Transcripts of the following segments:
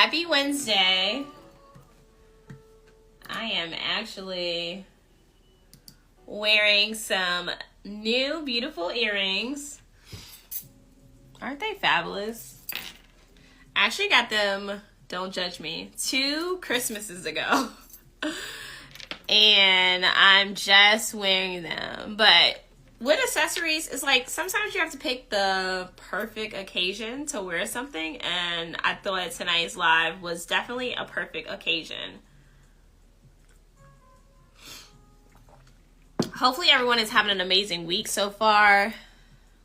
Happy Wednesday. I am actually wearing some new beautiful earrings. Aren't they fabulous? I actually got them, don't judge me, 2 Christmases ago. And I'm just wearing them. But with accessories, it's like sometimes you have to pick the perfect occasion to wear something. And I thought tonight's live was definitely a perfect occasion. Hopefully everyone is having an amazing week so far.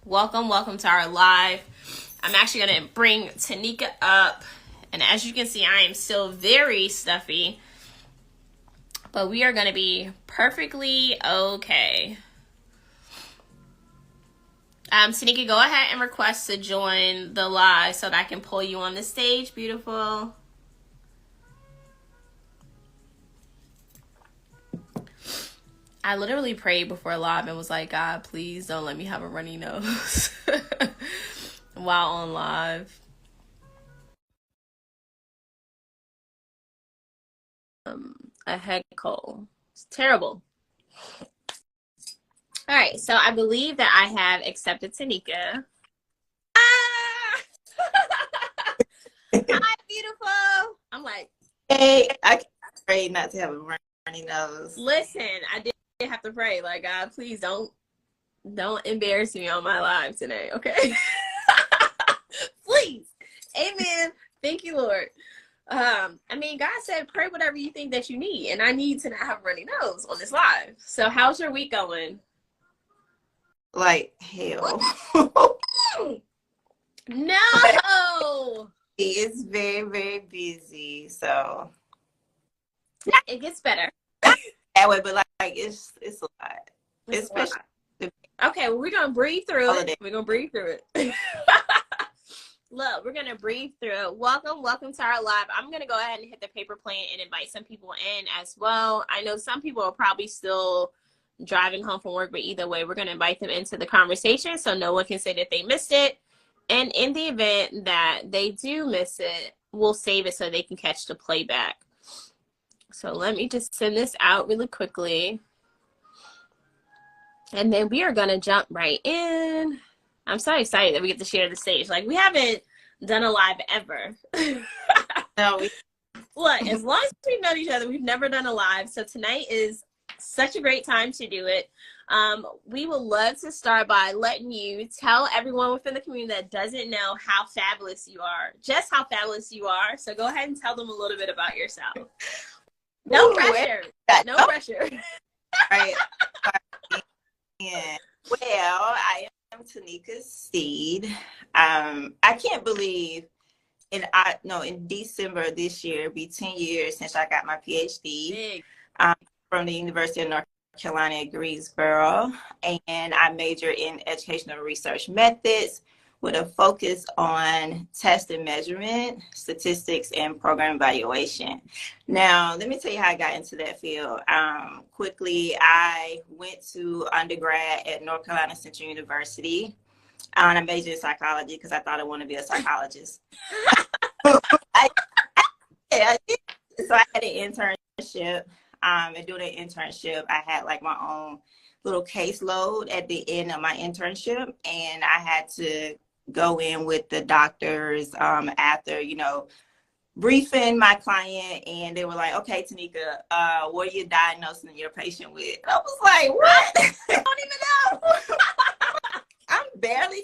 Welcome to our live. I'm actually going to bring Teneka up. And as you can see, I am still very stuffy. But we are going to be perfectly okay. Teneka, go ahead and request to join the live so that I can pull you on the stage. Beautiful. I literally prayed before live and was like, God, please don't let me have a runny nose while on live. A head cold. It's terrible. All right, so I believe that I have accepted Teneka. Ah! Hi, beautiful. I'm like, hey, I can't pray not to have a runny nose. Listen, I did have to pray, like, God, please don't embarrass me on my live today, okay? Please. Amen. Thank you, Lord. I mean, God said, pray whatever you think that you need, and I need to not have a runny nose on this live. So how's your week going? Like hell. No! It's very, very busy, so It gets better. that way, but like it's a lot. It's a lot. Especially Okay, well, we're gonna breathe through holiday. it. We're gonna breathe through it. Look, we're gonna breathe through it. Welcome to our live. I'm gonna go ahead and hit the paper plane and invite some people in as well. I know some people are probably still driving home from work, but either way, we're gonna invite them into the conversation so no one can say that they missed it. And in the event that they do miss it, we'll save it so they can catch the playback. So let me just send this out really quickly. And then we are going to jump right in. I'm so excited that we get to share the stage. Like, we haven't done a live ever. No, Look, as long as we've known each other, we've never done a live. So tonight is such a great time to do it. We would love to start by letting you tell everyone within the community that doesn't know how fabulous you are, just how fabulous you are. So go ahead and tell them a little bit about yourself. No pressure. No pressure. right. Yeah. Well, I am Teneka Steed. I can't believe in December this year it'll be 10 years since I got my PhD from the University of North Carolina at Greensboro, and I majored in educational research methods with a focus on test and measurement, statistics, and program evaluation. Now, let me tell you how I got into that field. Quickly, I went to undergrad at North Carolina Central University. I majored in psychology because I thought I wanted to be a psychologist. So I had an internship. And doing an internship, I had like my own little caseload at the end of my internship, and I had to go in with the doctors after, briefing my client, and they were like, okay, Teneka, what are you diagnosing your patient with? And I was like, what? I don't even know. I'm barely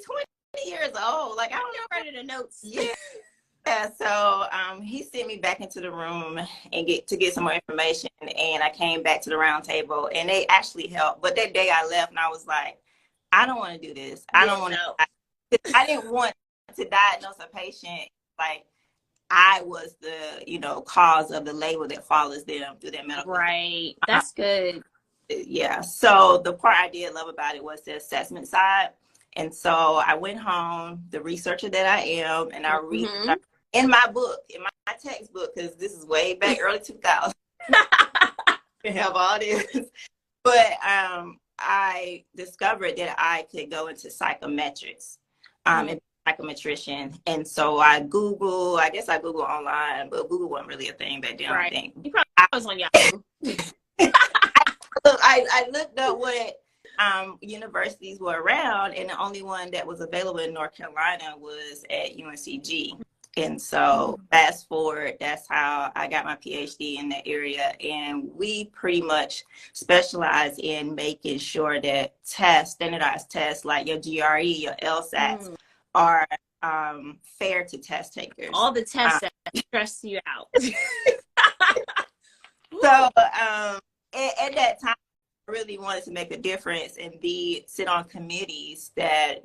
20 years old. Like, I don't know. Writing the notes. Yeah, so he sent me back into the room and get some more information, and I came back to the round table, and they actually helped. But that day I left, and I was like, I don't want to do this. I don't want to. I didn't want to diagnose a patient like I was the cause of the label that follows them through their medical. Right. That's good. Yeah. So the part I did love about it was the assessment side. And so I went home, the researcher that I am, and I read in my book, in my textbook, because this is way back early 2000. We have all this. But I discovered that I could go into psychometrics and psychometrician. And so I guess I Google online, but Google wasn't really a thing back then, I don't think. You probably was on Yahoo. I looked up what universities were around, and the only one that was available in North Carolina was at UNCG. And so fast forward, that's how I got my PhD in that area. And we pretty much specialize in making sure that standardized tests like your GRE, your LSATs are fair to test takers. All the tests that stress you out. So at that time, I really wanted to make a difference and sit on committees that,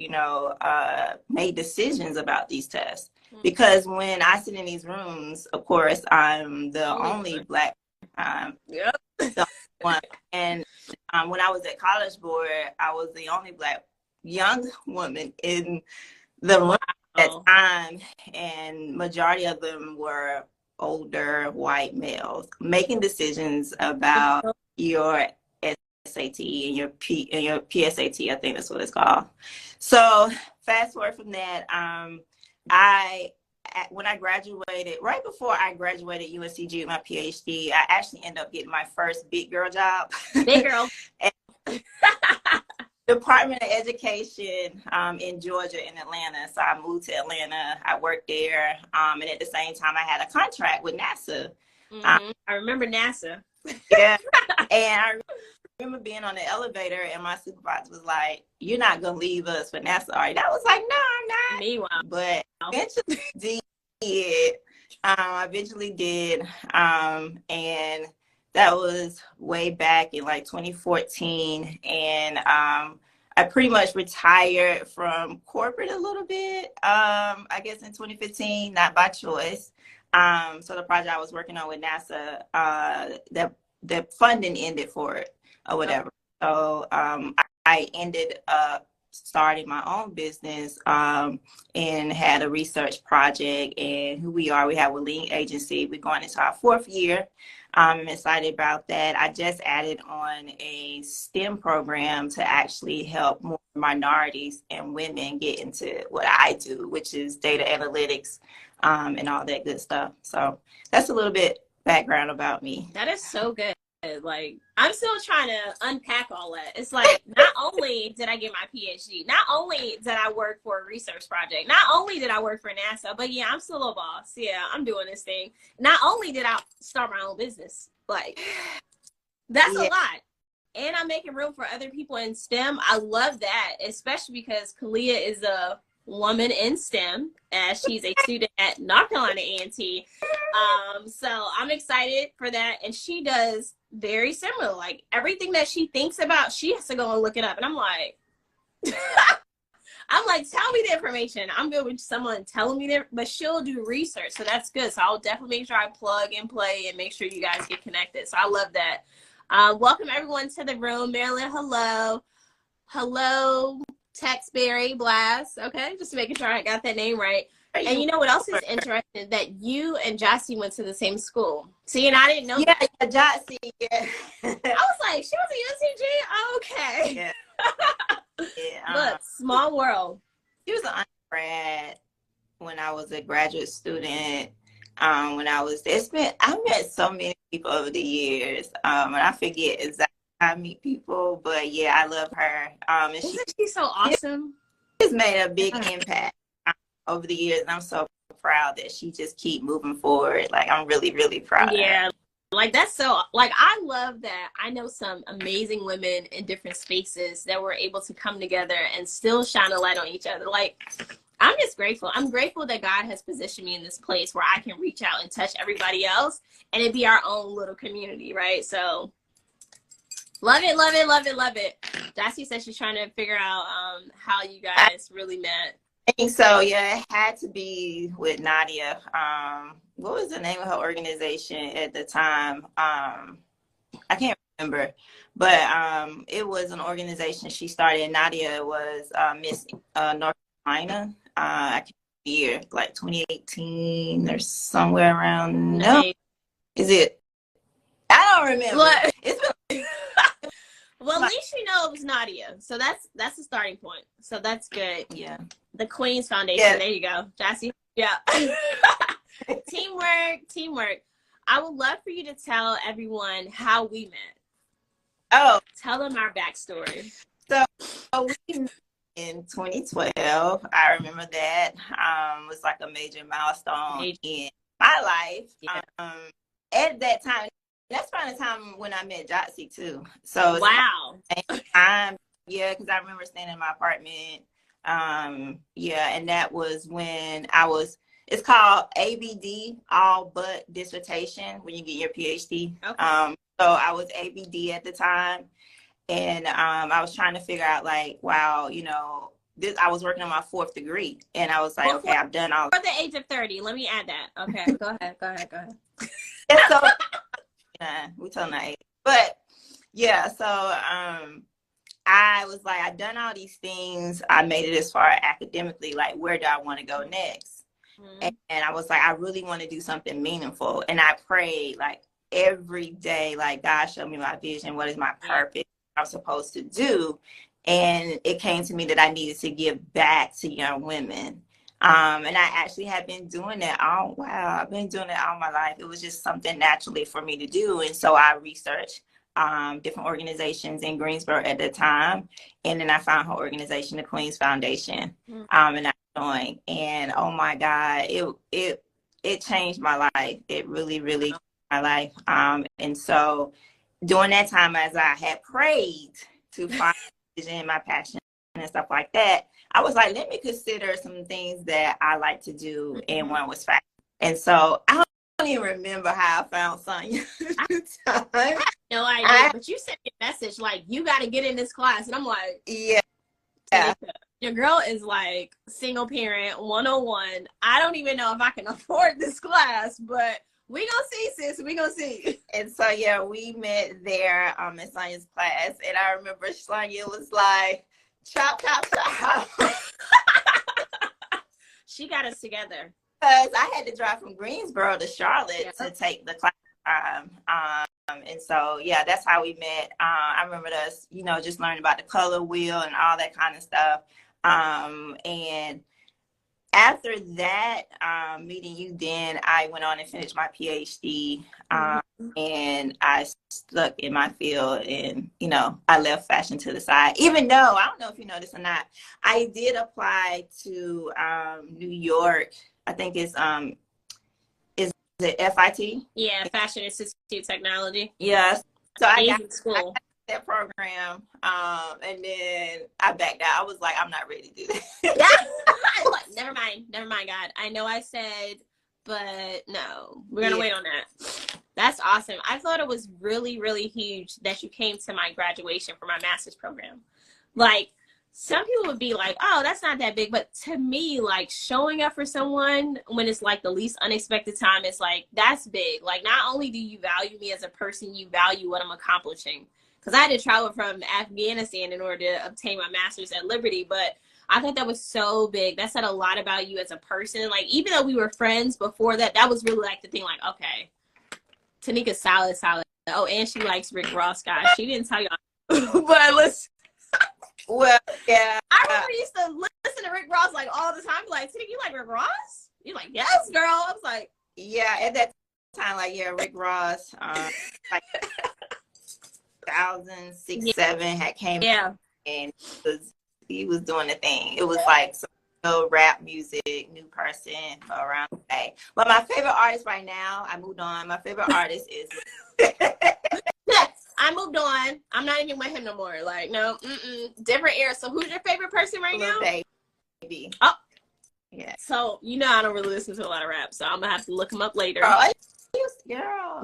made decisions about these tests. Because when I sit in these rooms, of course, I'm the only Black one. And when I was at College Board, I was the only Black young woman in the room at that time. And majority of them were older white males making decisions about your SAT and your PSAT, I think that's what it's called. So fast forward from that, when I graduated, right before I graduated UNCG with my PhD, I actually ended up getting my first big girl job. Big girl. Department of Education in Georgia, in Atlanta. So I moved to Atlanta. I worked there. And at the same time, I had a contract with NASA. I remember NASA. Yeah. And I remember being on the elevator and my supervisor was like, "You're not going to leave us for NASA, are you?" I was like, "No, I'm not." Meanwhile. But I eventually did. And that was way back in like 2014. And I pretty much retired from corporate a little bit, I guess in 2015, not by choice. So the project I was working on with NASA, the funding ended for it or whatever. So I ended up starting my own business and had a research project. And we have a leading agency. We're going into our 4th year. I'm excited about that. I just added on a STEM program to actually help more minorities and women get into what I do, which is data analytics and all that good stuff. So that's a little bit background about me. That is so good. Like, I'm still trying to unpack all that. It's like, not only did I get my PhD, not only did I work for a research project, not only did I work for NASA, but yeah, I'm still a boss. Yeah, I'm doing this thing. Not only did I start my own business, like, that's a lot. And I'm making room for other people in STEM. I love that, especially because Kalia is a woman in STEM, as she's a student at North Carolina A&T. So I'm excited for that. And she does very similar. Like, everything that she thinks about, she has to go and look it up. And I'm like, tell me the information. I'm good with someone telling me that, but she'll do research. So that's good. So I'll definitely make sure I plug and play and make sure you guys get connected. So I love that. Welcome everyone to the room. Marilyn, hello. Hello, Texberry Blast. Okay, just making sure I got that name right. And you know what else is interesting? That you and Jossie went to the same school. See, and I didn't know that. Yeah, Jossie, yeah. I was like, she was at UNCG? Oh, okay. Yeah. Look, small world. She was an undergrad when I was a graduate student. When I was there, I met so many people over the years, and I forget exactly how I meet people, but yeah, I love her. And Isn't she so awesome? She's made a big impact over the years, and I'm so proud that she just keep moving forward. Like, I'm really, really proud. Yeah, like, that's so, like, I love that. I know some amazing women in different spaces that were able to come together and still shine a light on each other. Like, I'm just grateful. I'm grateful that God has positioned me in this place where I can reach out and touch everybody else and it be our own little community, right? So love it, love it, love it, love it. Jossie said she's trying to figure out how you guys really met. I think so, yeah. It had to be with Nadia. What was the name of her organization at the time? I can't remember. But it was an organization she started. Nadia was Miss North Carolina. I can't year, like 2018 or somewhere around. No, is it? I don't remember. What? It's been well, at least you know it was Nadia, so that's a starting point. So that's good. Yeah, The Queen's Foundation. Yeah. There you go. Jassy. Yeah. Teamwork. I would love for you to tell everyone how we met. Oh. Tell them our backstory. So we met in 2012. I remember that. Was like a major milestone in my life. Yeah. At that time, that's around the time when I met Jotsi too. So wow. Yeah, because I remember staying in my apartment. Yeah, and that was when I was. It's called ABD, all but dissertation, when you get your PhD. Okay. So I was ABD at the time, and I was trying to figure out, like, wow, you know, this. I was working on my 4th degree, and I was like, okay, I've done all. For the age of 30, let me add that. Okay, go ahead. And so, we telling that age, but yeah, so I was like, I've done all these things. I made it as far academically. Like, where do I want to go next? And I was like, I really want to do something meaningful. And I prayed like every day, like, God, show me my vision. What is my purpose? What I'm supposed to do. And it came to me that I needed to give back to young women. And I actually have been doing that. I've been doing it all my life. It was just something naturally for me to do. And so I researched different organizations in Greensboro at the time. And then I found her organization, the Queen's Foundation. And I joined. And oh my God, it changed my life. It really, really changed my life. And so during that time, as I had prayed to find vision, my passion and stuff like that, I was like, let me consider some things that I like to do. And one was fashion. And so I don't even remember how I found Sonya. No idea, but you sent me a message like, you got to get in this class. And I'm like, yeah. Your girl is like single parent 101. I don't even know if I can afford this class, but we gonna see, sis. We gonna see. And so, yeah, we met there in Sonya's class. And I remember Sonya was like, chop, chop, chop. She got us together. Because I had to drive from Greensboro to Charlotte to take the class. And so, yeah, that's how we met. I remember us, you know, just learning about the color wheel and all that kind of stuff. And after that meeting you, then I went on and finished my PhD. And I stuck in my field, and, you know, I left fashion to the side, even though, I don't know if you know this or not, I did apply to New York. I think it's the FIT? Yeah, Fashion Institute Technology. Yes. So I got school. That program, and then I backed out. I was like, I'm not ready to do that. Never mind, God. I know I said, but no, we're gonna wait on that. That's awesome. I thought it was really, really huge that you came to my graduation for my master's program. Like, some people would be like, oh, that's not that big. But to me, like, showing up for someone when it's like the least unexpected time, it's like, that's big. Like, not only do you value me as a person, you value what I'm accomplishing. Because I had to travel from Afghanistan in order to obtain my master's at Liberty. But I thought that was so big. That said a lot about you as a person. Like, even though we were friends before that, that was really like the thing, like, okay, Teneka's solid. Oh, and she likes Rick Ross, guys. She didn't tell y'all. But listen. Well, yeah. I remember you used to listen to Rick Ross like all the time. Like, Teneka, you like Rick Ross? You're like, yes, girl. I was like, yeah, at that time, like, yeah, Rick Ross, like 2006, 7 had came out, and he was doing the thing. It was like some new rap music, new person around the day. But my favorite artist right now, I moved on. My favorite artist is I moved on. I'm not even with him no more. Like, no, different era. So who's your favorite person right now? Baby. Oh, yeah. So, you know, I don't really listen to a lot of rap, so I'm going to have to look him up later. Girl.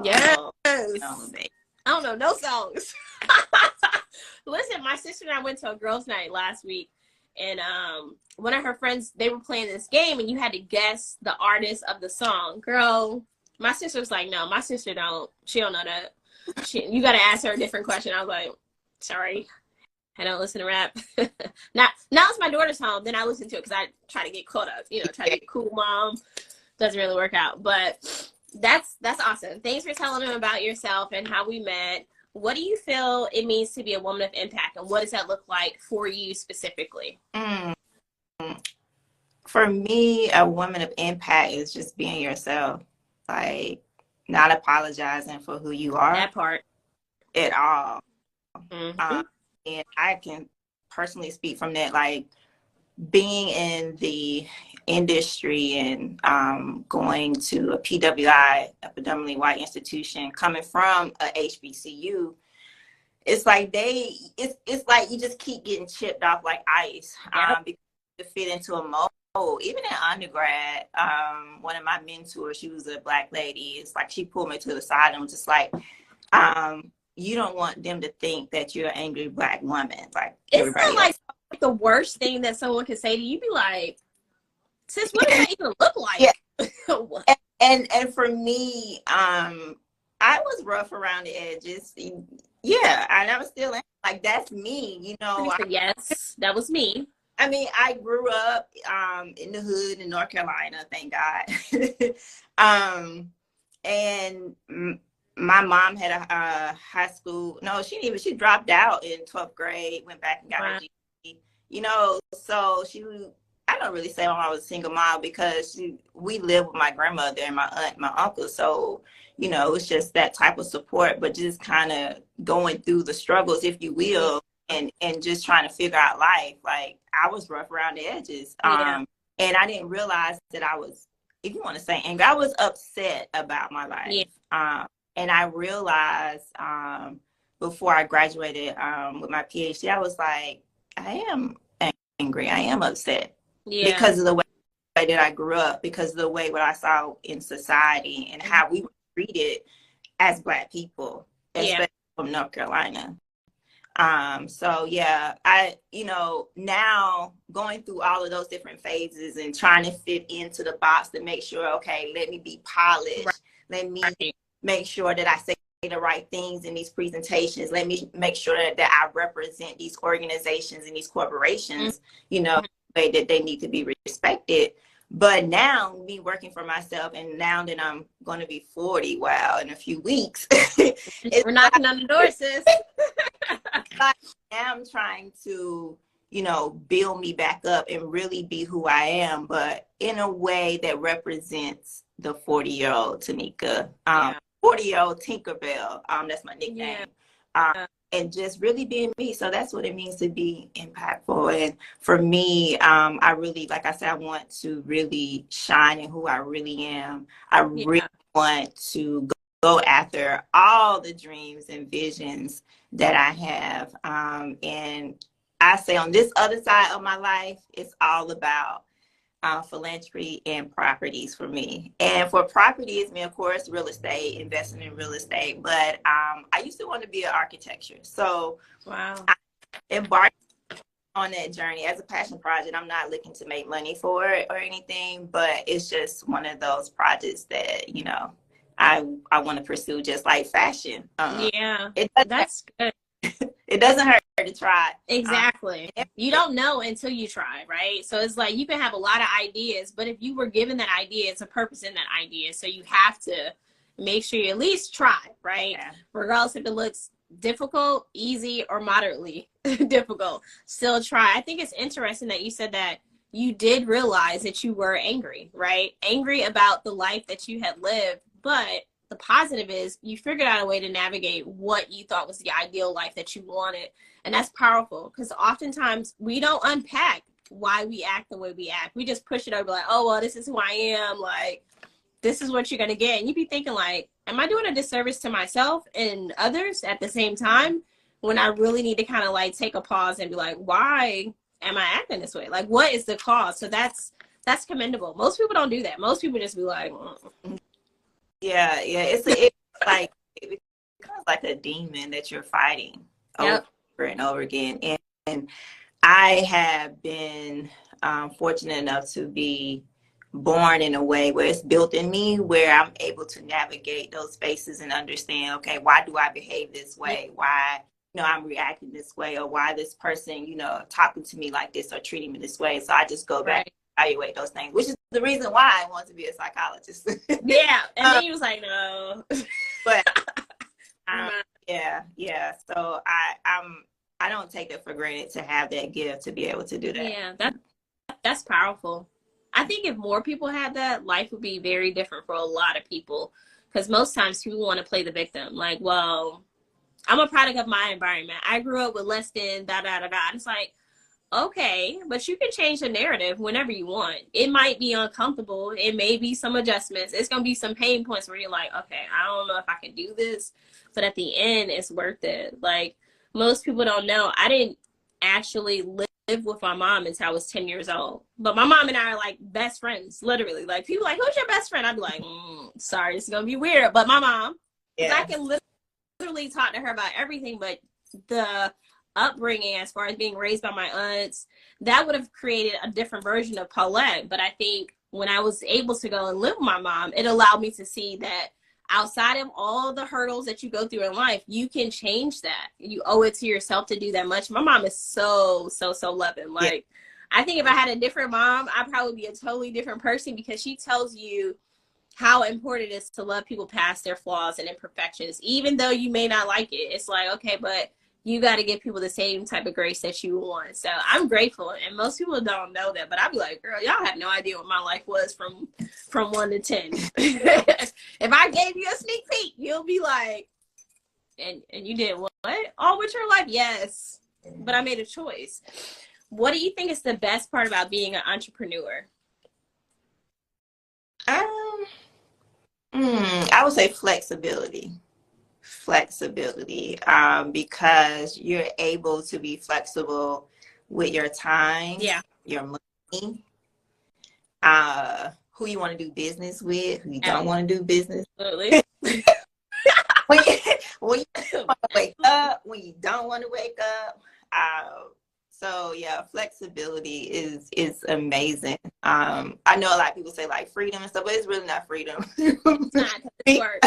Yes. I don't know no songs. Listen, my sister and I went to a girls' night last week, and one of her friends, they were playing this game, and you had to guess the artist of the song. Girl, my sister was like, no, my sister she don't know that. You got to ask her a different question. I was like, sorry, I don't listen to rap. now it's my daughter's home, then I listen to it because I try to get caught up, you know, try to get cool mom. Doesn't really work out, but that's awesome. Thanks for telling them about yourself and how we met. What do you feel it means to be a woman of impact, and what does that look like for you specifically? For me, a woman of impact is just being yourself, like not apologizing for who you are That part. at all. Mm-hmm. And I can personally speak from that, like being in the industry and going to a PWI, a predominantly white institution, coming from a HBCU, it's like it's like you just keep getting chipped off like ice, Yep. because to fit into a mold. Even in undergrad, one of my mentors, she was a Black lady. It's like she pulled me to the side and was just like, you don't want them to think that you're an angry Black woman like Isn't that everybody like else. the worst thing that someone could say to you? Be like, sis, what does that even look Yeah. like? What? And for me, I was rough around the edges. Yeah, I never still am. Like that's me, you know. Yes, that was me. I mean, I grew up in the hood in North Carolina, thank God. And my mom had a high school. No, she didn't even. She dropped out in 12th grade, went back and got her Wow. GED. You know, so she. I don't really say when I was a single mom because we lived with my grandmother and my aunt, and my uncle. So you know, it's just that type of support, but just kind of going through the struggles, if you Yeah. will, and just trying to figure out life. Like I was rough around the edges, Yeah. and I didn't realize that I was, if you want to say angry, I was upset about my Yeah. life. And I realized before I graduated with my PhD, I was like, I am angry, I am upset Yeah. because of the way that I grew up, because of the way what I saw in society and how we were treated as Black people, Yeah. especially from North Carolina. So yeah, you know, now going through all of those different phases and trying to fit into the box to make sure, okay, let me be Right. polished. Let me make sure that I say the right things in these presentations. Let me make sure that I represent these organizations and these corporations, you know, the way that they need to be respected. But now me working for myself, and now that I'm going to be 40, wow, in a few weeks, it's We're knocking on the door, sis. like I'm trying to, you know, build me back up and really be who I am, but in a way that represents the 40-year-old Teneka, Yeah. 40-year-old Tinkerbell. That's my nickname. Yeah. And just really being me. So that's what it means to be impactful. And for me, I really, like I said, I want to really shine in who I really am. I really Yeah. want to go after all the dreams and visions that I have. And I say on this other side of my life, it's all about philanthropy and properties for me. And for properties, me, of course, real estate, investing in real estate. But I used to want to be an architecture. So Wow. I embarked on that journey as a passion project. I'm not looking to make money for it or anything, but it's just one of those projects that, you know, I want to pursue, just like fashion. Yeah. It That's good. it doesn't hurt to try. Exactly. You don't know until you try, right? So it's like you can have a lot of ideas, but if you were given that idea, it's a purpose in that idea. So you have to make sure you at least try, right? Yeah. Regardless if it looks difficult, easy, or moderately difficult, still try. I think it's interesting that you said that you did realize that you were angry, right? Angry about the life that you had lived, but the positive is you figured out a way to navigate what you thought was the ideal life that you wanted. And that's powerful because oftentimes we don't unpack why we act the way we act. We just push it over like, oh, well, this is who I am. Like, this is what you're going to get. And you'd be thinking like, am I doing a disservice to myself and others at the same time when I really need to kind of like take a pause and be like, why am I acting this way? Like, what is the cause? So that's commendable. Most people don't do that. Most people just be like, Yeah, it's like it becomes like a demon that you're fighting over yep. and over again. And I have been fortunate enough to be born in a way where it's built in me, where I'm able to navigate those spaces and understand, okay, why do I behave this way? Why, you know, I'm reacting this way, or why this person, you know, talking to me like this or treating me this way. So I just go back Right. and evaluate those things, which is the reason why I want to be a psychologist. Yeah. And then he was like, no. But yeah. So I don't take it for granted to have that gift to be able to do that. Yeah, that's powerful. I think if more people had that, life would be very different for a lot of people. Because most times people want to play the victim. Like, well, I'm a product of my environment. I grew up with less than da da da da. It's like, okay, but you can change the narrative whenever you want. It might be uncomfortable. It may be some adjustments. It's going to be some pain points where you're like, okay, I don't know if I can do this. But at the end, it's worth it. Like, most people don't know. I didn't actually live with my mom until I was 10 years old. But my mom and I are like best friends, literally. Like, people are like, who's your best friend? I'd be like, sorry, this is going to be weird. But my mom, because I can literally talk to her about everything, but the upbringing as far as being raised by my aunts, that would have created a different version of Paulette. But I think when I was able to go and live with my mom, it allowed me to see that outside of all the hurdles that you go through in life, you can change that. You owe it to yourself to do that much. My mom is so loving. Like, I think if I had a different mom, I'd probably be a totally different person, because she tells you how important it is to love people past their flaws and imperfections, even though you may not like it. It's like, okay, but you got to give people the same type of grace that you want. So I'm grateful, and most people don't know that, but I'd be like, girl, y'all have no idea what my life was from 1 to 10. If I gave you a sneak peek, you'll be like, and you did what? All with your life? Yes, but I made a choice. What do you think is the best part about being an entrepreneur? I would say flexibility, because you're able to be flexible with your time, your money, who you want to do business with, who you don't want to do business. Absolutely. when you want to wake up, when you don't want to wake up. So yeah, flexibility is amazing. I know a lot of people say like freedom and stuff, but it's really not freedom. It's not, it's work.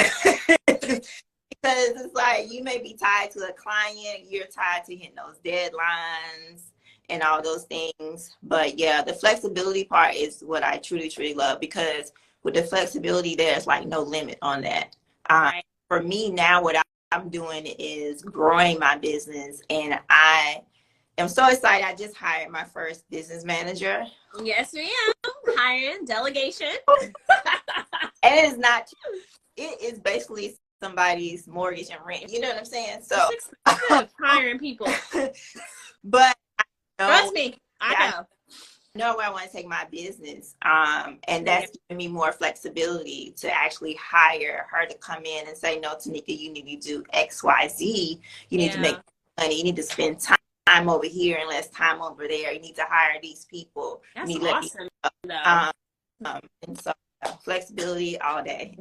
Because it's like you may be tied to a client, you're tied to hitting those deadlines and all those things. But yeah, the flexibility part is what I truly love, because with the flexibility, there's like no limit on that. Right. For me now, what I'm doing is growing my business, and I'm so excited. I just hired my first business manager. Yes, ma'am. Hiring, delegation. And it's not, it is basically somebody's mortgage and rent. You know what I'm saying? So hiring people. But trust me, I know where I want to take my business. And that's giving me more flexibility to actually hire her to come in and say, no, Teneka, you need to do X, Y, Z. You need to make money. You need to spend time over here and less time over there. You need to hire these people. That's you need awesome. And so flexibility all day.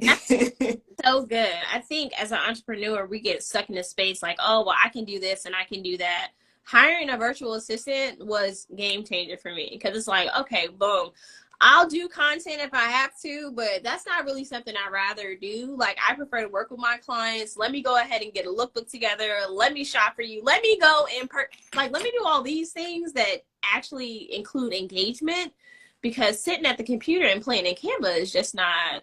So good. I think as an entrepreneur, we get stuck in a space like, oh, well, I can do this and I can do that. Hiring a virtual assistant was game changer for me, because it's like, okay, boom, I'll do content if I have to, but that's not really something I'd rather do. Like, I prefer to work with my clients. Let me go ahead and get a lookbook together. Let me shop for you. Let me go and let me do all these things that actually include engagement, because sitting at the computer and playing in Canva is just not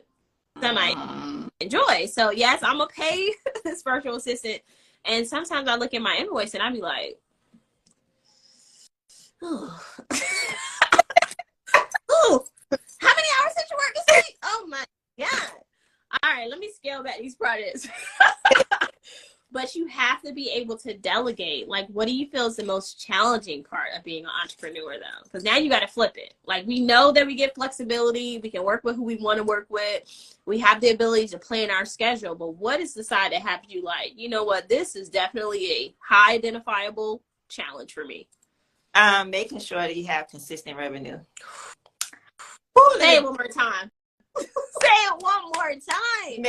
something I enjoy. So yes, I'm gonna pay this virtual assistant. And sometimes I look at my invoice and I be like, oh. Ooh, how many hours did you work this week? Oh my God. All right, let me scale back these projects. But you have to be able to delegate. Like, what do you feel is the most challenging part of being an entrepreneur, though? Because now you got to flip it. Like, we know that we get flexibility. We can work with who we want to work with. We have the ability to plan our schedule. But what is the side that has you like, you know what, this is definitely a high identifiable challenge for me? Making sure that you have consistent revenue. Say it one more time. Say it one more time.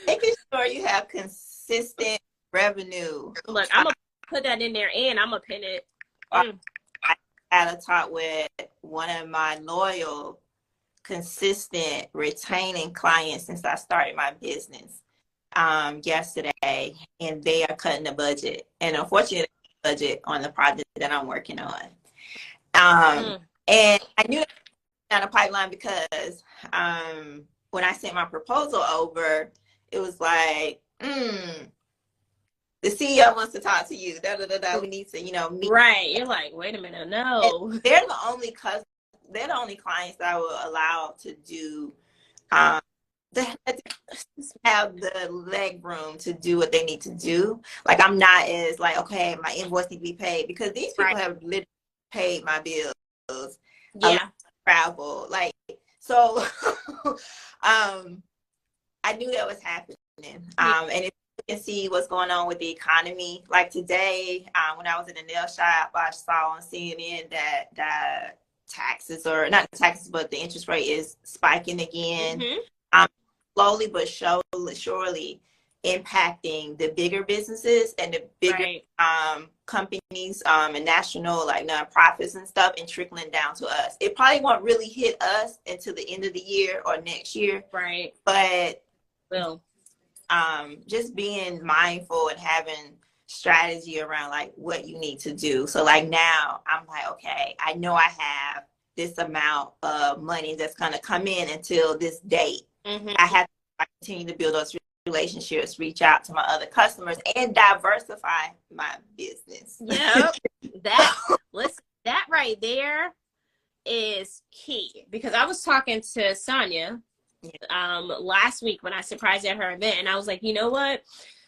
Making sure you have consistent revenue. Look, I'm gonna put that in there and I'm gonna pin it. I had a talk with one of my loyal, consistent, retaining clients since I started my business yesterday, and they are cutting the budget. And unfortunately, the budget on the project that I'm working on. And I knew that down the pipeline because when I sent my proposal over, it was like, the CEO wants to talk to you. We need to, meet. Right. You're like, wait a minute, no. And they're the only they're the only clients that I will allow to do that have the leg room to do what they need to do. Like, I'm not as like, okay, my invoice needs to be paid, because these people have literally paid my bills, a lot of travel, like, so I knew that was happening. And if you can see what's going on with the economy, like today, when I was in a nail shop, I saw on CNN that taxes, or not taxes, but the interest rate is spiking again. Slowly but surely impacting the bigger businesses and the bigger companies and national, like, nonprofits and stuff, and trickling down to us. It probably won't really hit us until the end of the year or next year. But just being mindful and having strategy around like what you need to do. So like now I'm like, okay, I know I have this amount of money that's going to come in until this date. I have to continue to build those relationships, reach out to my other customers, and diversify my business. Yep. That right there is key, because I was talking to Sonia last week when I surprised at her event, and I was like, you know what?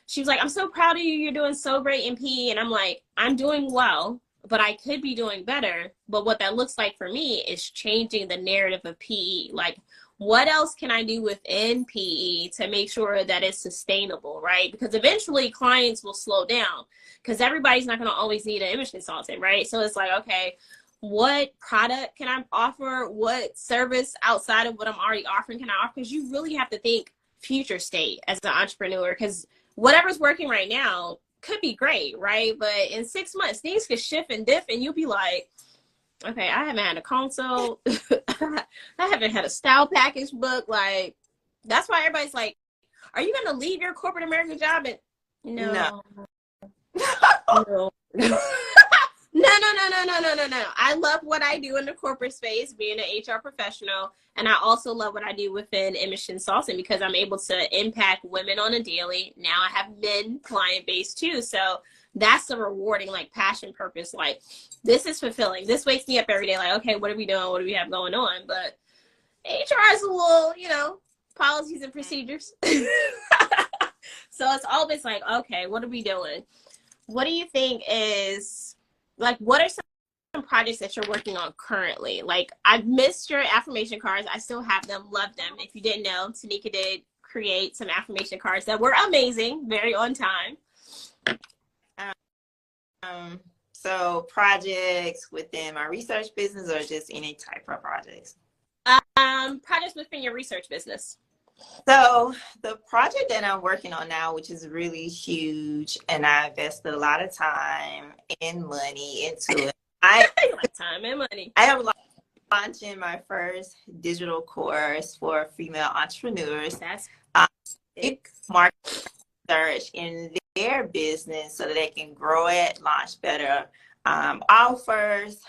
She was like, I'm so proud of you. You're doing so great in PE. And I'm like, I'm doing well, but I could be doing better. But what that looks like for me is changing the narrative of PE. Like, what else can I do within PE to make sure that it's sustainable, right? Because eventually clients will slow down, because everybody's not going to always need an image consultant, right? So it's like, okay, what product can I offer? What service outside of what I'm already offering can I offer? Because you really have to think future state as an entrepreneur, because whatever's working right now could be great, right? But in 6 months, things could shift and dip, and you'll be like, okay, I haven't had a consult. I haven't had a style package book. Like, that's why everybody's like, are you going to leave your corporate American job? And no. No. No. I love what I do in the corporate space, being an HR professional. And I also love what I do within image consulting, because I'm able to impact women on a daily. Now I have men client base too. So that's a rewarding, like, passion, purpose. Like, this is fulfilling. This wakes me up every day. Like, okay, what are we doing? What do we have going on? But HR is a little, policies and procedures. So it's always like, okay, what are we doing? What do you think is, like, what are some projects that you're working on currently? Like, I've missed your affirmation cards. I still have them. Love them. If you didn't know, Teneka did create some affirmation cards that were amazing, very on time. So projects within my research business, or just any type of projects? Projects within your research business. So the project that I'm working on now, which is really huge, and I invested a lot of time and money into it. Time and money. I am launching my first digital course for female entrepreneurs. That's market research in their business so that they can grow it, launch better offers,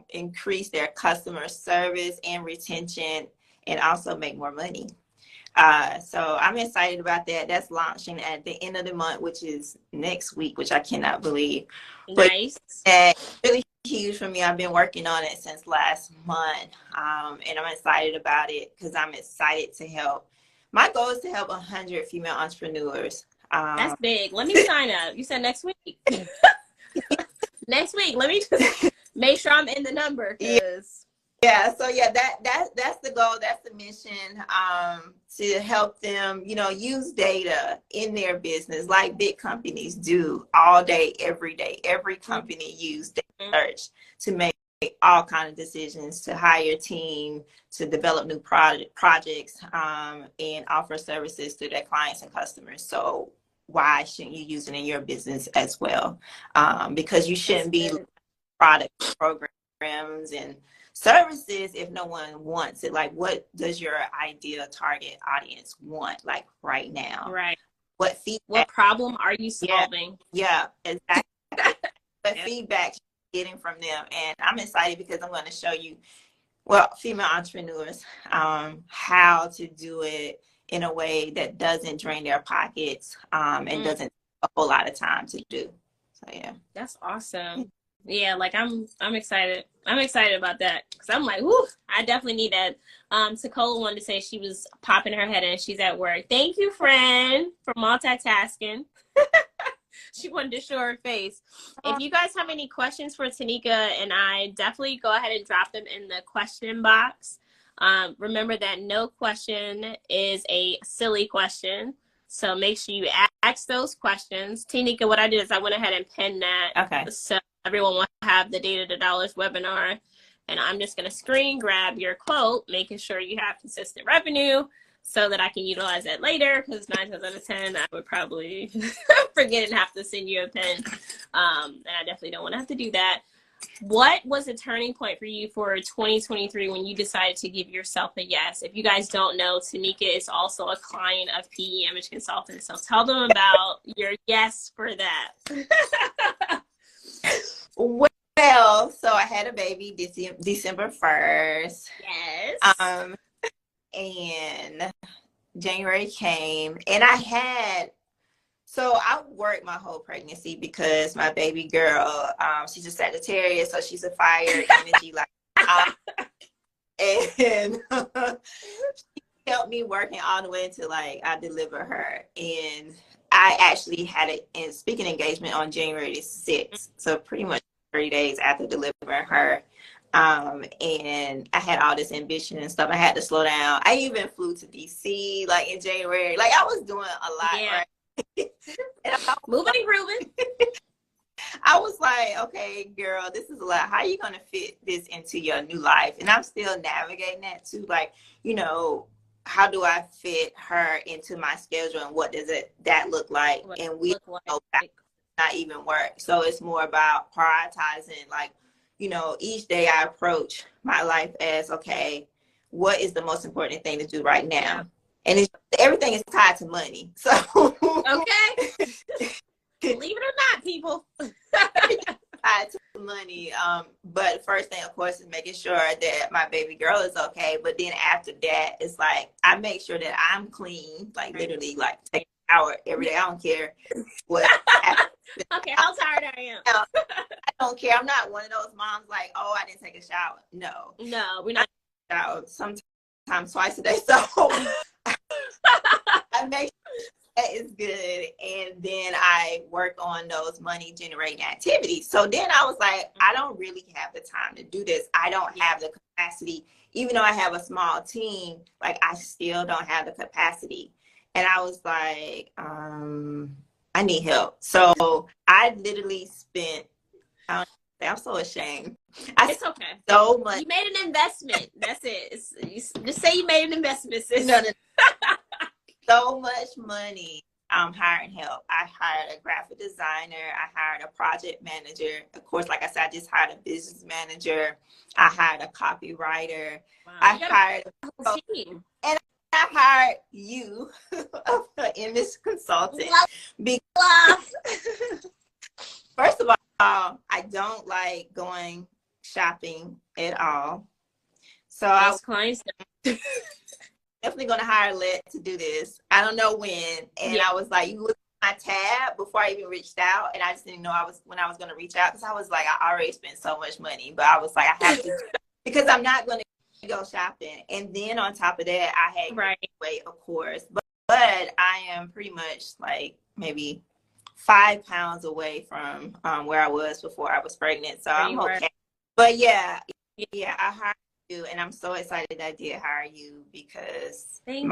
increase their customer service and retention, and also make more money. So I'm excited about that. That's launching at the end of the month, which is next week, which I cannot believe. Nice. But really huge for me. I've been working on it since last month, and I'm excited about it because I'm excited to help. My goal is to help 100 female entrepreneurs. That's big. Let me sign up. You said next week. Next week. Let me just make sure I'm in the number. Yeah. So yeah, that's the goal. That's the mission. To help them, use data in their business like big companies do all day, every day. Every company use data search to make all kinds of decisions, to hire a team, to develop new projects, and offer services to their clients and customers. So why shouldn't you use it in your business as well? Because you shouldn't be product programs and services if no one wants it. Like, what does your ideal target audience want, like, right now? Right. What feedback? What problem are you solving? Yeah, exactly. What feedback you're getting from them? And I'm excited because I'm going to show you, female entrepreneurs, how to do it in a way that doesn't drain their pockets, and doesn't take a whole lot of time to do. So yeah, that's awesome. Yeah, like I'm excited. I'm excited about that because I'm like, whoo, I definitely need that. Tacola wanted to say she was popping her head in. She's at work. Thank you, friend, for multitasking. She wanted to show her face. If you guys have any questions for Teneka and I, definitely go ahead and drop them in the question box. Remember that no question is a silly question. So make sure you ask those questions. Teneka, what I did is I went ahead and pinned that. Okay. So everyone will have the Data to Dollars webinar. And I'm just going to screen grab your quote, making sure you have consistent revenue so that I can utilize that later, because 9 times out of 10, I would probably forget and have to send you a pin. And I definitely don't want to have to do that. What was a turning point for you for 2023 when you decided to give yourself a yes? If you guys don't know, Teneka is also a client of PE Image Consultants. So tell them about your yes for that. Well, so I had a baby December 1st. Yes. And January came, and so I worked my whole pregnancy because my baby girl, she's a Sagittarius, so she's a fire energy, and she helped me working all the way until like I deliver her. And I actually had a speaking engagement on January 6th, so pretty much 30 days after delivering her. And I had all this ambition and stuff. I had to slow down. I even flew to DC like in January. Like I was doing a lot, Yeah. right? And Moving and grooving. I was like, okay, girl, this is a lot. How are you going to fit this into your new life? And I'm still navigating that too. Like, you know, how do I fit her into my schedule and what does that look like? And we know that not even work. So it's more about prioritizing, like, you know, each day I approach my life as, okay, what is the most important thing to do right now? Yeah. And everything is tied to money. So okay. Believe it or not, people. Tied to money. But first thing, of course, is making sure that my baby girl is okay. But then after that, it's like I make sure that I'm clean, like literally, like take a shower every day. I don't care what. Okay, how tired I am. I don't care. I'm not one of those moms like, oh, I didn't take a shower. No, we're not. Shower sometimes twice a day. So I make sure that is good, and then I work on those money generating activities. So then I was like, I don't really have the time to do this. I don't have the capacity, even though I have a small team. Like I still don't have the capacity, and I was like, I need help. So I literally spent, I'm so ashamed. It's okay. So much. You made an investment. That's it. Just say you made an investment, sis. No. So much money. I'm hiring help. I hired a graphic designer. I hired a project manager. Of course, like I said, I just hired a business manager. I hired a copywriter. Wow, I hired a whole team. And I hired you, an image consultant. First of all, I don't like going shopping at all. So I was clients definitely going to hire Let to do this. I don't know when. And I was like, you look at my tab before I even reached out. And I just didn't know when I was going to reach out. Because I was like, I already spent so much money. But I was like, I have to. Because I'm not going to go shopping. And then on top of that, I had weight, of course. But I am pretty much like maybe 5 pounds away from where I was before I was pregnant. So I'm okay. But yeah, I hired you, and I'm so excited that I did hire you because you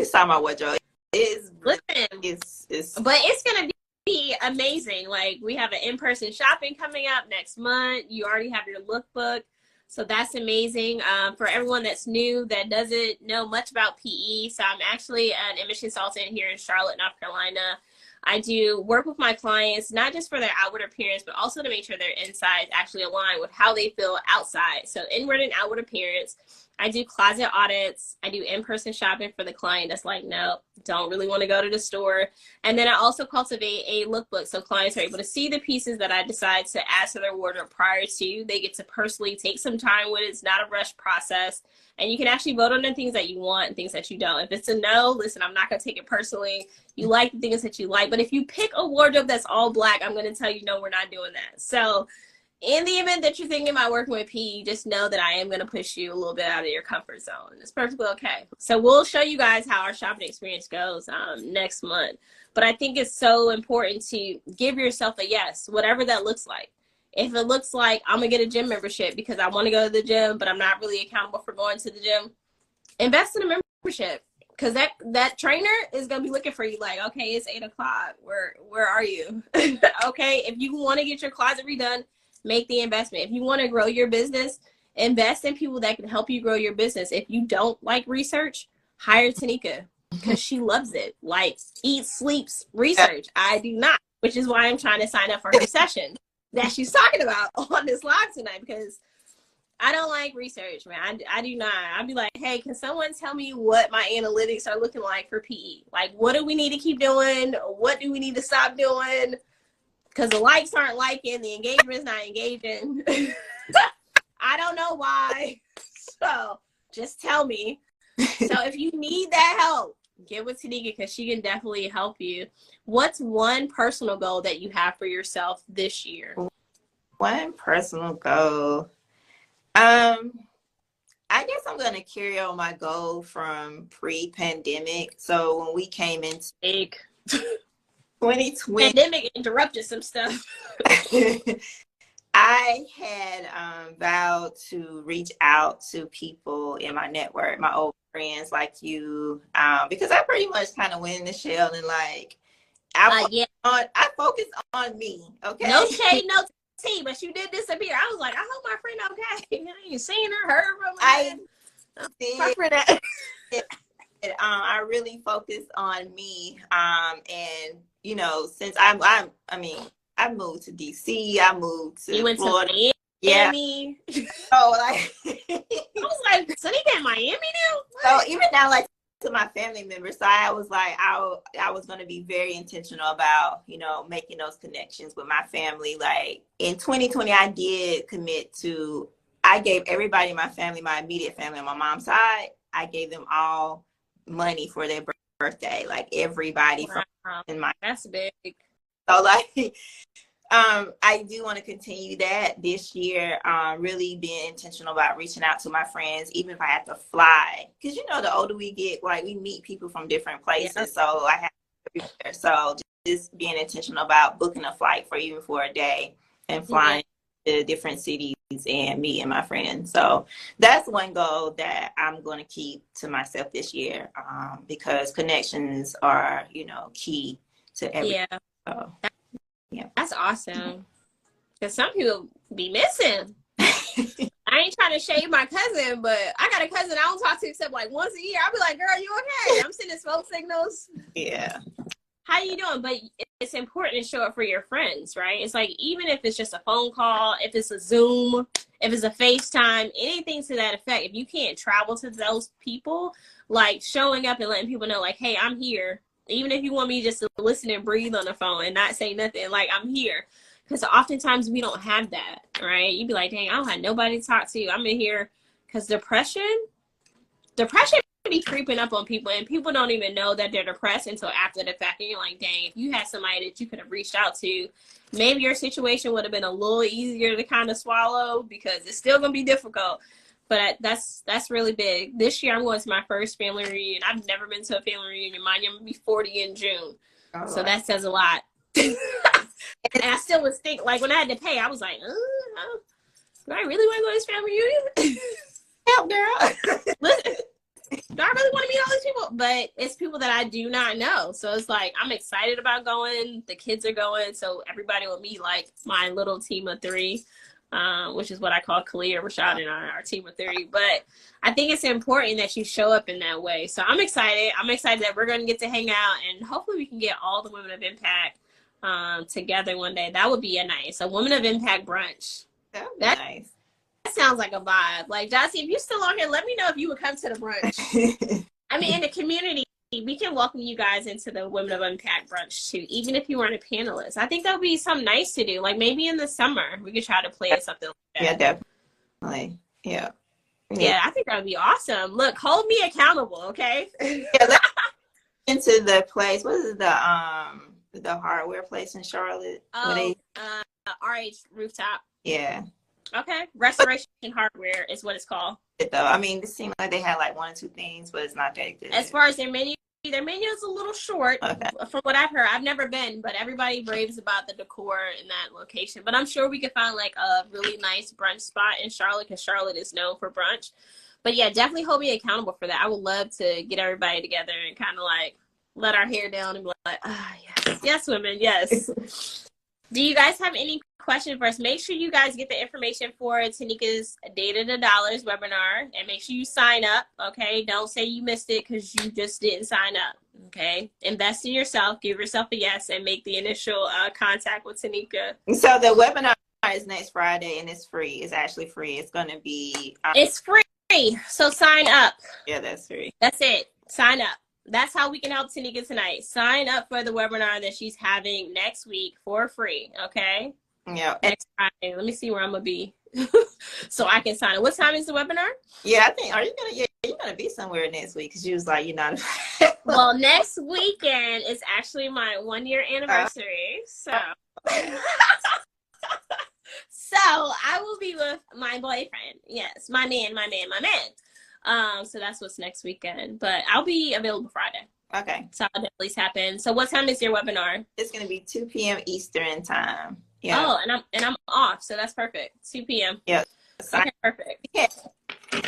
saw my wardrobe. But it's gonna be amazing. Like we have an in-person shopping coming up next month. You already have your lookbook. So that's amazing. For everyone that's new, that doesn't know much about PE. So I'm actually an image consultant here in Charlotte, North Carolina. I do work with my clients, not just for their outward appearance, but also to make sure their insides actually align with how they feel outside. So inward and outward appearance. I do closet audits. I do in-person shopping for the client that's like, no, don't really want to go to the store. And then I also cultivate a lookbook. So clients are able to see the pieces that I decide to add to their wardrobe prior to. They get to personally take some time with it. It's not a rush process. And you can actually vote on the things that you want and things that you don't. If it's a no, listen, I'm not going to take it personally. You like the things that you like. But if you pick a wardrobe that's all black, I'm going to tell you, no, we're not doing that. So in the event that you're thinking about working with P, just know that I am going to push you a little bit out of your comfort zone. It's perfectly okay. So we'll show you guys how our shopping experience goes next month. But I think it's so important to give yourself a yes, whatever that looks like. If it looks like I'm going to get a gym membership because I want to go to the gym, but I'm not really accountable for going to the gym, invest in a membership. Because that trainer is going to be looking for you like, okay, it's 8 o'clock. Where are you? Okay, if you want to get your closet redone, make the investment. If you want to grow your business, invest in people that can help you grow your business. If you don't like research, hire Teneka because she loves it. Like, eats, sleeps, research. I do not, which is why I'm trying to sign up for her session that she's talking about on this live tonight, because I don't like research, man. I do not. I'd be like, hey, can someone tell me what my analytics are looking like for PE? Like, what do we need to keep doing? What do we need to stop doing? Because the likes aren't liking, the engagement's not engaging. I don't know why. So just tell me. So if you need that help, get with Teneka because she can definitely help you. What's one personal goal that you have for yourself this year? One personal goal. I guess I'm going to carry on my goal from pre-pandemic. So when we came into 2020, pandemic interrupted some stuff. I had vowed to reach out to people in my network, my old friends like you, because I pretty much kind of went in the shell and like I focus on me. Okay, no shade, no tea, but you did disappear. I was like, I hope my friend okay. I ain't seen her, heard from her. I really focus on me, and you know, since I moved to DC, I moved to Florida. Miami. So like, I was like, so they in Miami now? So even now, like to my family members, so I was like, I was going to be very intentional about, you know, making those connections with my family. Like in 2020, I did commit to, I gave everybody in my family, my immediate family on my mom's side, I gave them all money for their birthday, like everybody from in my. That's big. So like, I do want to continue that this year. Really being intentional about reaching out to my friends, even if I have to fly, because you know, the older we get, like we meet people from different places. Yeah. So I have to be there. So just being intentional about booking a flight for even for a day and flying to different cities and meeting my friends. So that's one goal that I'm going to keep to myself this year, because connections are, you know, key to everything. Yeah. So. Yeah, that's awesome. Because some people be missing. I ain't trying to shade my cousin, but I got a cousin I don't talk to except like once a year. I'll be like, girl, you okay? I'm sending smoke signals. Yeah. How you doing? But it's important to show up for your friends, right? It's like, even if it's just a phone call, if it's a Zoom, if it's a FaceTime, anything to that effect, if you can't travel to those people, like showing up and letting people know, like, hey, I'm here. Even if you want me just to listen and breathe on the phone and not say nothing, like, I'm here. Because oftentimes we don't have that, right? You'd be like, dang, I don't have nobody to talk to. I'm in here. Because depression be creeping up on people, and people don't even know that they're depressed until after the fact. And you're like, dang, if you had somebody that you could have reached out to, maybe your situation would have been a little easier to kind of swallow, because it's still going to be difficult. But that's really big. This year, I'm going to my first family reunion. I've never been to a family reunion. Mine, I'm going to be 40 in June. Oh, so that says a lot. And I still was think, like, when I had to pay, I was like, do I really want to go to this family reunion? Help, girl. Listen, do I really want to meet all these people? But it's people that I do not know. So it's like, I'm excited about going. The kids are going. So everybody will meet, like, my little team of 3. Which is what I call Kalia, Rashad, and our team of 30. But I think it's important that you show up in that way. So I'm excited. I'm excited that we're going to get to hang out, and hopefully we can get all the Women of Impact together one day. That would be a Women of Impact brunch. That would be nice. That sounds like a vibe. Like, Jossie, if you're still on here, let me know if you would come to the brunch. I mean, in the community, we can welcome you guys into the Women of Impact brunch too, even if you weren't a panelist. I think that would be something nice to do. Like maybe in the summer, we could try to play something like that. Yeah, definitely. Yeah. Yeah, I think that would be awesome. Look, hold me accountable, okay? Yeah, let's into the place. What is the hardware place in Charlotte? Oh, RH Rooftop. Yeah. Okay. Restoration Hardware is what it's called. Though, I mean, it seemed like they had like 1 or 2 things, but it's not that good. As far as their menu is a little short, okay. From what I've heard. I've never been, but everybody raves about the decor in that location. But I'm sure we could find like a really nice brunch spot in Charlotte, because Charlotte is known for brunch. But yeah, definitely hold me accountable for that. I would love to get everybody together and kind of like let our hair down and be like, yes, yes, women, yes. Do you guys have any questions for us? Make sure you guys get the information for Teneka's Data to Dollars webinar, and make sure you sign up. Okay, don't say you missed it because you just didn't sign up. Okay, invest in yourself, give yourself a yes, and make the initial contact with Teneka. So the webinar is next Friday, and it's free. It's actually free. It's going to be. It's free. So sign up. Yeah, that's free. That's it. Sign up. That's how we can help Teneka tonight. Sign up for the webinar that she's having next week for free. Okay. Yeah. Next Friday. Let me see where I'm gonna be, so I can sign up. What time is the webinar? Yeah, I think. Are you gonna? Yeah, you're gonna be somewhere next week, because you was like, you're not. Well, next weekend is actually my 1-year anniversary. So. So I will be with my boyfriend. Yes, my man. So that's what's next weekend. But I'll be available Friday. Okay. So I'll definitely tap in. So what time is your webinar? It's gonna be 2 p.m. Eastern time. Yeah. Oh, and I'm off, so that's perfect. 2 p.m. Yeah. Okay, perfect. Yeah.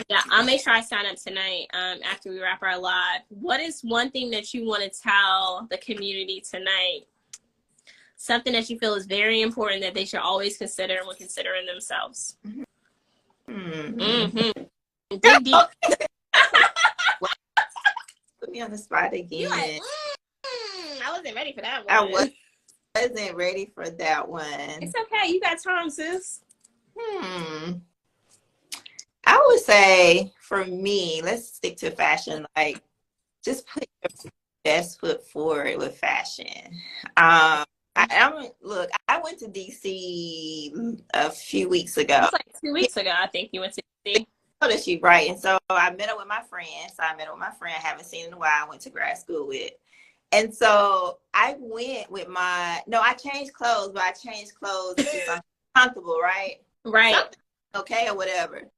Yeah, I'll make sure I sign up tonight. After we wrap our live. What is one thing that you want to tell the community tonight? Something that you feel is very important that they should always consider when considering themselves. Mm-hmm. Dig deep. Put me on the spot again. You like, I wasn't ready for that one. I wasn't ready for that one. It's okay. You got time, sis. I would say for me, let's stick to fashion. Like, just put your best foot forward with fashion. Look, I went to DC a few weeks ago. It was like 2 weeks ago, I think you went to DC. Right. And so I met up with my friend. I haven't seen in a while. I went to grad school with. And so I went with I changed clothes, but I changed clothes to something comfortable, right? Right. Something okay or whatever.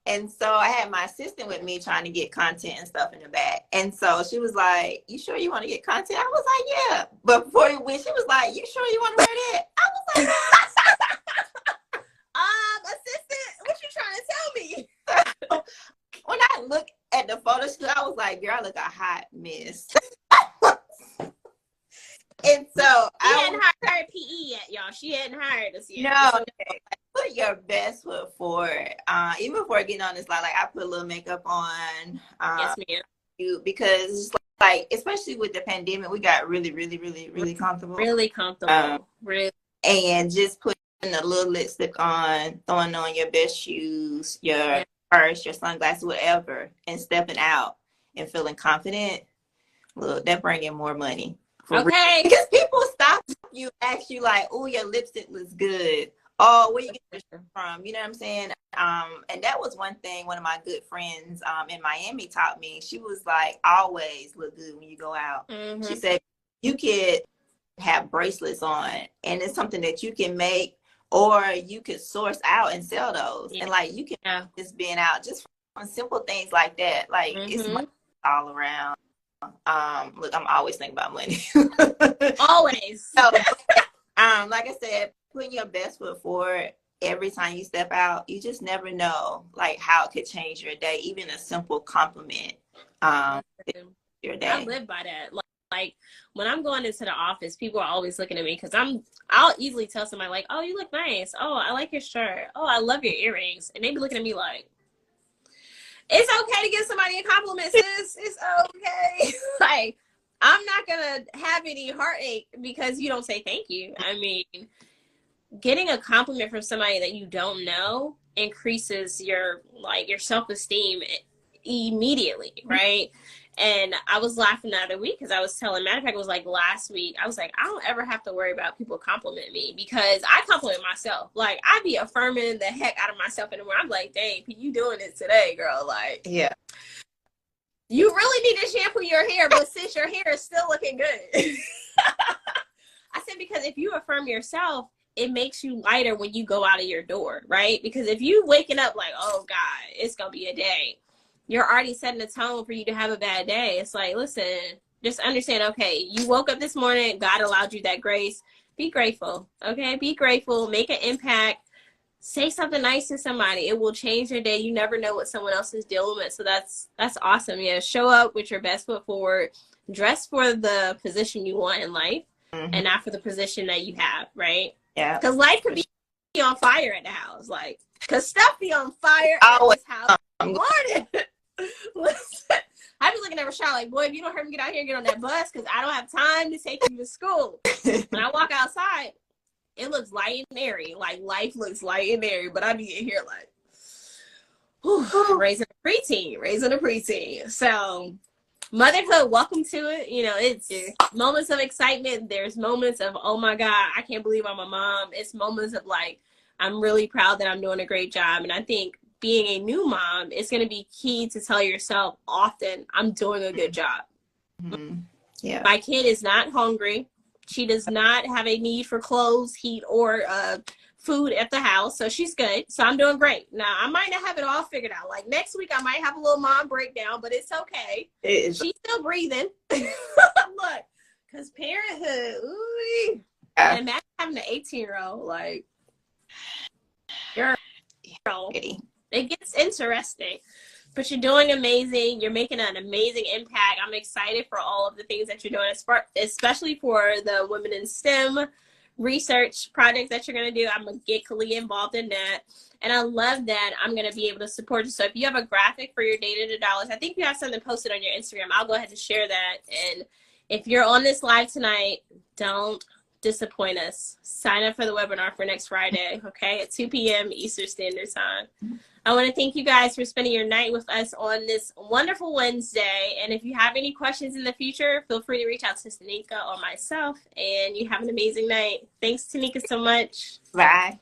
And so I had my assistant with me trying to get content and stuff in the back. And so she was like, you sure you want to get content? I was like, yeah. But before we went, she was like, you sure you want to wear that? I was like, assistant, what you trying to tell me? When I look at the photo shoot, I was like, girl, I look a hot mess. And so she hadn't hired PE yet, y'all. She hadn't hired us yet. No, put your best foot forward. Even before getting on this line, like I put a little makeup on. Yes, ma'am. Because it's like, especially with the pandemic, we got really, really, really, really comfortable. Really comfortable. Really. And just putting a little lipstick on, throwing on your best shoes, your purse, your sunglasses, whatever, and stepping out and feeling confident. Look, that bring in more money. Okay. Because people stop you, ask you like, oh, your lipstick looks good. Oh, where you get this from? You know what I'm saying? And that was one thing one of my good friends in Miami taught me. She was like, always look good when you go out. Mm-hmm. She said, you could have bracelets on, and it's something that you can make, or you could source out and sell those. Yeah. And like, you can just being out just from simple things like that. Like, it's money all around. Look, I'm always thinking about money. Always. So, like I said, putting your best foot forward every time you step out. You just never know, like, how it could change your day. Even a simple compliment, your day. I live by that. Like when I'm going into the office, people are always looking at me because I'll easily tell somebody like, "Oh, you look nice. Oh, I like your shirt. Oh, I love your earrings," and they be looking at me like, it's okay to give somebody a compliment, sis. It's okay. Like, I'm not going to have any heartache because you don't say thank you. I mean, getting a compliment from somebody that you don't know increases your self-esteem immediately, right? And I was laughing the other week because I was telling, matter of fact, it was like last week, I was like, I don't ever have to worry about people compliment me because I compliment myself. Like, I be affirming the heck out of myself in the morning. I'm like, dang, you doing it today, girl. Like, yeah, you really need to shampoo your hair, but since your hair is still looking good. I said, because if you affirm yourself, it makes you lighter when you go out of your door, right? Because if you waking up like, oh God, it's going to be a day, you're already setting the tone for you to have a bad day. It's like, listen, just understand, okay, you woke up this morning, God allowed you that grace. Be grateful, okay? Be grateful, make an impact. Say something nice to somebody. It will change your day. You never know what someone else is dealing with. So that's awesome. Yeah, show up with your best foot forward. Dress for the position you want in life, and not for the position that you have, right? Yeah. Because life could be on fire at the house. Like, because stuff be on fire at this house in the morning. Listen, I be looking at Rashad like, boy, if you don't hurt me, get out here and get on that bus, because I don't have time to take you to school. When I walk outside, it looks light and airy. Like, life looks light and airy, but I be in here like, whew, raising a preteen. So, motherhood, welcome to it. You know, it's moments of excitement. There's moments of, oh my God, I can't believe I'm a mom. It's moments of like, I'm really proud that I'm doing a great job. And I think being a new mom is going to be key to tell yourself often, I'm doing a good job. Yeah. My kid is not hungry. She does not have a need for clothes, heat, or food at the house. So she's good. So I'm doing great. Now, I might not have it all figured out. Like next week, I might have a little mom breakdown, but it's okay. She's still breathing. Look, because parenthood, ooh, and imagine having an 18-year-old, like, girl, it gets interesting. But you're doing amazing. You're making an amazing impact. I'm excited for all of the things that you're doing, especially for the Women in STEM research project that you're going to do. I'm going to get Kalia involved in that. And I love that I'm going to be able to support you. So if you have a graphic for your Data to Dollars, I think you have something posted on your Instagram. I'll go ahead and share that. And if you're on this live tonight, don't disappoint us. Sign up for the webinar for next Friday, okay, at 2 p.m. Eastern Standard Time. I want to thank you guys for spending your night with us on this wonderful Wednesday. And if you have any questions in the future, feel free to reach out to Teneka or myself. And you have an amazing night. Thanks, Teneka, so much. Bye.